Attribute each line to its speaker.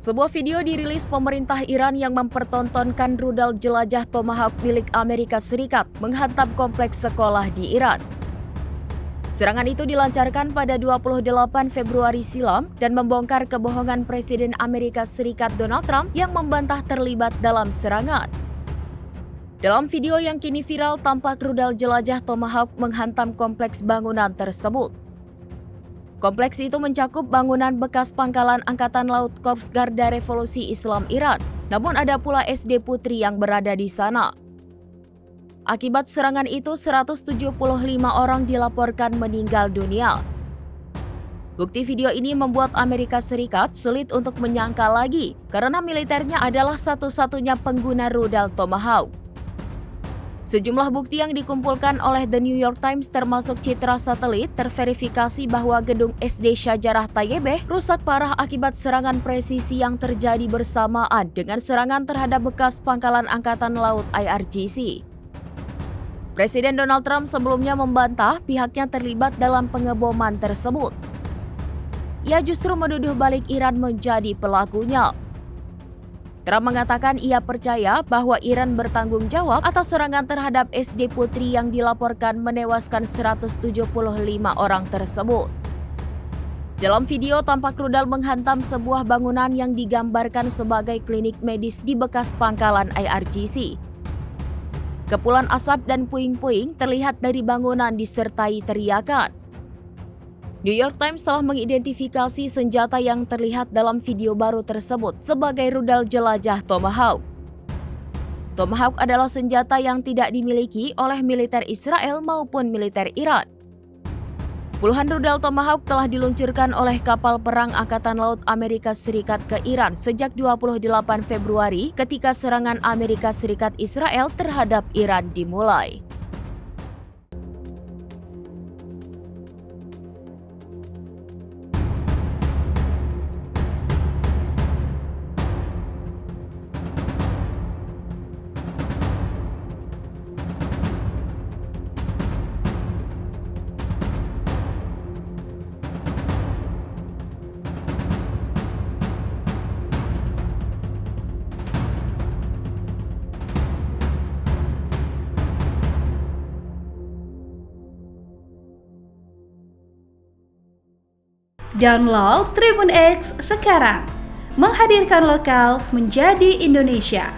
Speaker 1: Sebuah video dirilis pemerintah Iran yang mempertontonkan rudal jelajah Tomahawk milik Amerika Serikat menghantam kompleks sekolah di Iran. Serangan itu dilancarkan pada 28 Februari silam dan membongkar kebohongan Presiden Amerika Serikat Donald Trump yang membantah terlibat dalam serangan. Dalam video yang kini viral, tampak rudal jelajah Tomahawk menghantam kompleks bangunan tersebut. Kompleks itu mencakup bangunan bekas pangkalan Angkatan Laut Korps Garda Revolusi Islam Iran, namun ada pula SD Putri yang berada di sana. Akibat serangan itu, 175 orang dilaporkan meninggal dunia. Bukti video ini membuat Amerika Serikat sulit untuk menyangka lagi, karena militernya adalah satu-satunya pengguna rudal Tomahawk. Sejumlah bukti yang dikumpulkan oleh The New York Times termasuk citra satelit terverifikasi bahwa gedung SD Syajarah Tayyibeh rusak parah akibat serangan presisi yang terjadi bersamaan dengan serangan terhadap bekas pangkalan Angkatan Laut IRGC. Presiden Donald Trump sebelumnya membantah pihaknya terlibat dalam pengeboman tersebut. Ia justru menuduh balik Iran menjadi pelakunya. Trump mengatakan ia percaya bahwa Iran bertanggung jawab atas serangan terhadap SD Putri yang dilaporkan menewaskan 175 orang tersebut. Dalam video, tampak rudal menghantam sebuah bangunan yang digambarkan sebagai klinik medis di bekas pangkalan IRGC. Kepulan asap dan puing-puing terlihat dari bangunan disertai teriakan. New York Times telah mengidentifikasi senjata yang terlihat dalam video baru tersebut sebagai rudal jelajah Tomahawk. Tomahawk adalah senjata yang tidak dimiliki oleh militer Israel maupun militer Iran. Puluhan rudal Tomahawk telah diluncurkan oleh kapal perang Angkatan Laut Amerika Serikat ke Iran sejak 28 Februari ketika serangan Amerika Serikat Israel terhadap Iran dimulai.
Speaker 2: Download Tribun X sekarang, menghadirkan lokal menjadi Indonesia.